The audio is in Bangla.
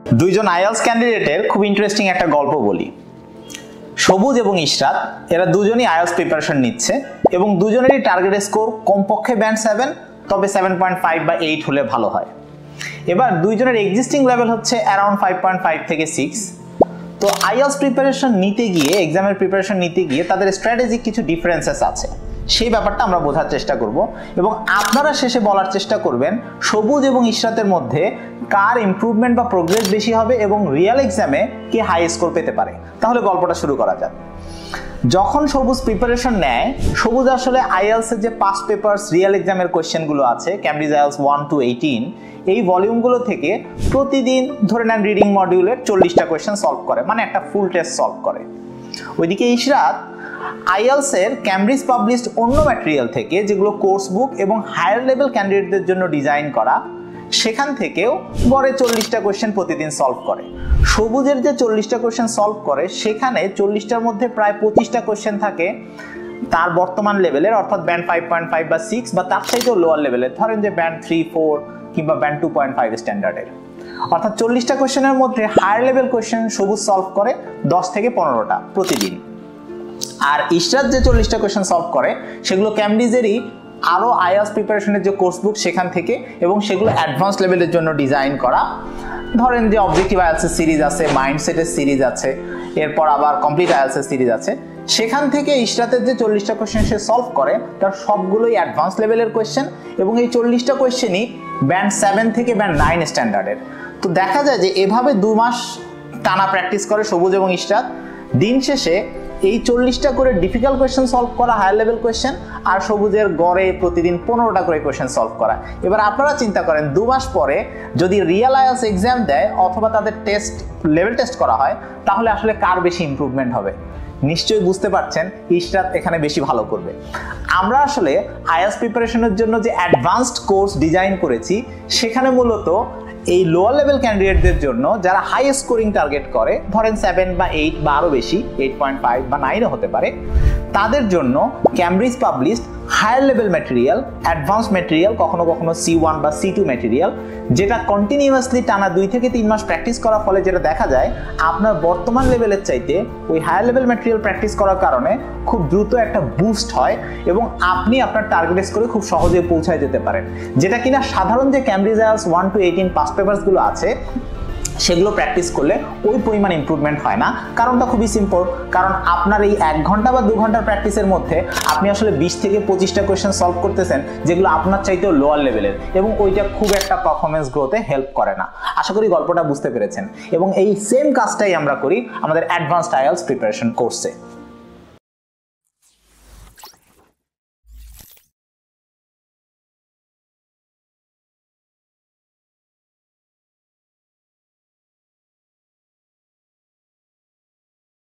দুইজন আইএলস ক্যান্ডিডেটের খুব ইন্টারেস্টিং একটা গল্প বলি। সবুজ এবং ইশরাত এরা দুজনই আইএলস প্রিপারেশন নিচ্ছে এবং দুজনেরই টার্গেট স্কোর কমপক্ষে ব্যান্ড 7, তবে 7.5 বা 8 হলে ভালো হয়। এবার দুইজনের এক্সিস্টিং লেভেল হচ্ছে অ্যারাউন্ড 5.5 থেকে 6। তো আইএলস প্রিপারেশন নিতে গিয়ে, এক্সামের প্রিপারেশন নিতে গিয়ে তাদের স্ট্র্যাটেজিক কিছু ডিফারেন্সেস আছে, সেই ব্যাপারটা আমরা বোঝার চেষ্টা করব এবং আপনারা শেষে বলার চেষ্টা করবেন সবুজ এবং ইশরাতের মধ্যে কার ইমপ্রুভমেন্ট বা প্রোগ্রেস বেশি হবে এবং রিয়েল এক্সামে কে হাই স্কোর পেতে পারে। তাহলে গল্পটা শুরু করা যাক। যখন সবুজ প্রিপারেশন নেয়, সবুজ আসলে আইএলস এর যে পাস্ট পেপারস রিয়েল এক্সামের কোয়েশ্চেনগুলো আছে, ক্যামব্রিজ আইএলস 1 to 18, এই ভলিউমগুলো থেকে প্রতিদিন ধরে নেন রিডিং মডিউলের 40টা কোয়েশ্চেন সলভ করে, মানে একটা ফুল টেস্ট সলভ করে। ওইদিকে ইশরাত আইএলস এর ক্যামব্রিজ পাবলিশড অন্য ম্যাটেরিয়াল থেকে, যেগুলো কোর্স বুক এবং হায়ার লেভেল ক্যান্ডিডেটদের জন্য ডিজাইন করা, সেখান থেকেও গড়ে 40টা কোয়েশ্চেন প্রতিদিন সলভ করে। সবুজের যে 40টা কোয়েশ্চেন সলভ করে, সেখানে 40টার মধ্যে প্রায় 25টা কোয়েশ্চেন থাকে তার বর্তমান লেভেলের, অর্থাৎ ব্যান্ড 5.5 বা 6 বা তার চাইতেও লোয়ার লেভেলের, ধরেন যে ব্যান্ড 3, 4 কিংবা ব্যান্ড 2.5 স্ট্যান্ডার্ডের। অর্থাৎ 40টা কোয়েশ্চেনের মধ্যে হায়ার লেভেল কোয়েশ্চেন সবুজ সলভ করে 10 থেকে 15টা প্রতিদিন। আর ইশরাত যে 40টা কোয়েশ্চেন সলভ করে, সেগুলো ক্যামব্রিজেরই আরও আইএলস প্রিপারেশনের যে কোর্স বুক সেখান থেকে, এবং সেগুলো অ্যাডভান্স লেভেলের জন্য ডিজাইন করা। ধরেন যে অবজেক্টিভ আইএলসের সিরিজ আছে, মাইন্ডসেটের সিরিজ আছে, এরপর আবার কমপ্লিট আইএলসের সিরিজ আছে। সেখান থেকে ইশরাতের যে 40টা কোয়েশ্চেন সে সলভ করে, তার সবগুলোই অ্যাডভান্স লেভেলের কোয়েশ্চেন এবং এই 40টা কোয়েশ্চেনই ব্যান্ড 7 থেকে ব্যান্ড 9 স্ট্যান্ডার্ডের। তো দেখা যায় যে এভাবে 2 মাস টানা প্র্যাকটিস করে সবুজ এবং ইশরাত, দিন শেষে এই 40টা করে ডিফিকাল্ট কোয়েশ্চেন সলভ করা, হায়ার লেভেল কোয়েশ্চেন, আর সবুজের গড়ে প্রতিদিন 15টা করে কোয়েশ্চেন সলভ করা। এবার আপনারা চিন্তা করেন 2 মাস পরে যদি রিয়েল আইএলস এক্সাম দেয় অথবা তাদের টেস্ট লেভেল টেস্ট করা হয়, তাহলে আসলে কার বেশি ইমপ্রুভমেন্ট হবে? নিশ্চয়ই বুঝতে পারছেন ইশরাত এখানে বেশি ভালো করবে। আমরা আসলে আইএলস প্রিপারেশনের জন্য যে অ্যাডভান্সড কোর্স ডিজাইন করেছি, সেখানে মূলত এই লোয়ার লেভেল ক্যান্ডিডেটদের জন্য যারা হাই স্কোরিং টার্গেট করে, ধরেন 7 বা 8 বা আরও বেশি, 8.5 বা 9ও হতে পারে, তাদের জন্য Cambridge published higher level material, advance material, কখনো কখনো C1 বা C2 ম্যাটেরিয়াল, যেটা কন্টিনিউয়াসলি টানা 2 থেকে 3 মাস প্র্যাকটিস করার ফলে যেটা দেখা যায়, আপনার বর্তমান লেভেলের চাইতে ওই হায়ার লেভেল ম্যাটেরিয়াল প্র্যাকটিস করার কারণে খুব দ্রুত একটা বুস্ট হয় এবং আপনি আপনার টার্গেট স্কোরে খুব সহজে পৌঁছায় যেতে পারেন, যেটা কিনা সাধারণ যে ক্যামব্রিজ আইএলস 1 to 18 পাস্ট পেপারসগুলো আছে, সেগুলো প্র্যাকটিস করলে ওই পরিমাণ ইমপ্রুভমেন্ট হয় না। কারণটা খুবই সিম্পল, কারণ আপনার এই 1 ঘন্টা বা 2 ঘন্টার প্র্যাকটিসের মধ্যে আপনি আসলে 20 থেকে 25টা কোয়েশ্চেন সলভ করতেছেন, যেগুলো আপনার চাইতেও লোয়ার লেভেলের, এবং ওইটা খুব একটা পারফরমেন্স গ্রোথে হেল্প করে না। আশা করি গল্পটা বুঝতে পেরেছেন, এবং এই সেম কাজটাই আমরা করি আমাদের অ্যাডভান্সড আইএলস প্রিপারেশন কোর্সে।